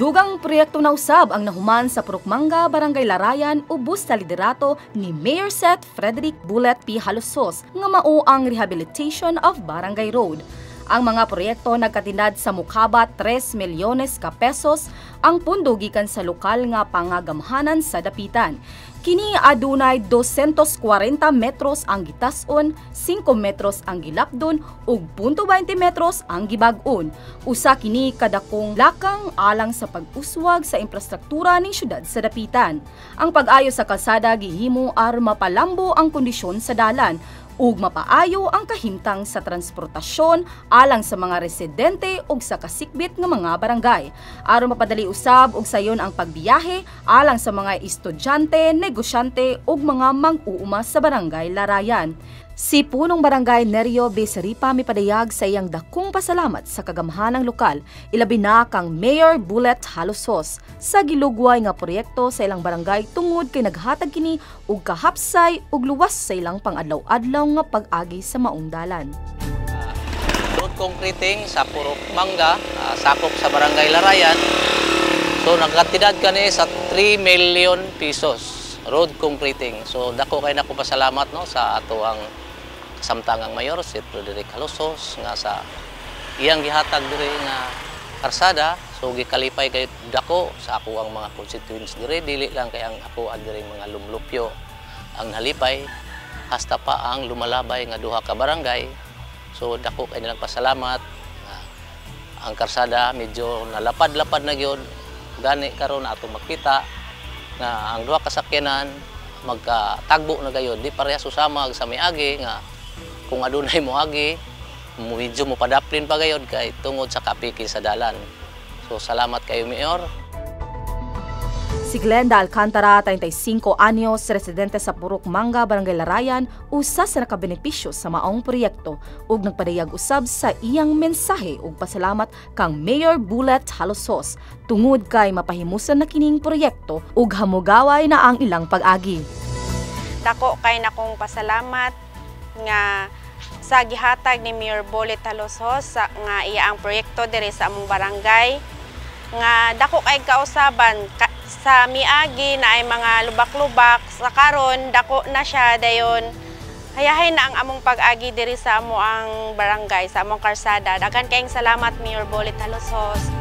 Dugang proyekto na usab ang nahuman sa Purukmanga, Barangay Larayan, ubos sa liderato ni Mayor Seth Frederick Bullet P. Halosos nga mao ang rehabilitation of Barangay Road. Ang mga proyekto nagkatinad sa mukhabat 3 milyones ka pesos ang pundo gikan sa lokal nga pangagamhanan sa dapitan. Kini adunay 240 metros ang gitas-on, 5 metros ang gilapdon ug 0.20 metros ang gibag-on. Usa kini kadakong lakang alang sa pag-uswag sa infrastruktura ning syudad sa dapitan. Ang pag-ayo sa kalsada gihimo aron mapalambo ang kondisyon sa dalan ug mapaayo ang kahimtang sa transportasyon alang sa mga residente ug sa kasikbit nga mga barangay. Aron mapadali usab ug sayon ang pagbiyahe alang sa mga estudyante, negosyante ug mga mang-uuma sa Barangay Larayan. Si Punong Barangay Nerio B. Seripa mipadayag sa iyang dakong pasalamat sa kagamhanang lokal, ilabi na kang Mayor Bullet Halosos sa gilugway nga proyekto sa ilang barangay tungod kay naghatag kini og kahapsay ug luwas sa ilang pang-adlaw-adlaw nga pag-agi sa maong dalan. Road concreting sa Purukmanga, sakop sa Barangay Larayan. So nagkatidad kani sa 3 million pesos road concreting. So dako kay nako pasalamat no sa ato ang kasamtangang mayor si Frederick Halosos nga sa iyang gihatag diri nga karsada. So gikalipay kay dako sa ako ang mga constituents diri, dili lang kay ang ako diri mga lumlupyo ang nalipay hasta pa ang lumalabay nga duha ka barangay. So dako kay nilang pasalamat nga ang karsada medyo nalapad-lapad na gyud gani karon ato makita nga ang duha ka sakyanan magkatagbo na gayud, di parehas usama sa miagi nga kung adunay moagi medyo mo padaplin pa gayud kay tungod sa kapiki sa dalan. So salamat kayo Mayor. Si Glenda Alcantara, 35 anyos, residente sa Purukmanga, Barangay Larayan, usa sa nakabenepisyo sa maong proyekto ug nagpadayag usab sa iyang mensahe ug pasalamat kang Mayor Bullet Halosos tungod kay mapahimusan na kining proyekto ug hamugaway na ang ilang pag-agi. Dako kay nakong pasalamat nga sa gihatag ni Mayor Bullet Halosos nga iya ang proyekto diri sa among barangay nga dako kay kausaban sa miagi na ay mga lubak-lubak sa karon dako na siya dayon hayahay na ang among pag-agi diri sa amo ang barangay sa among karsada. Daghan kayong salamat Mayor Bullet Halosos.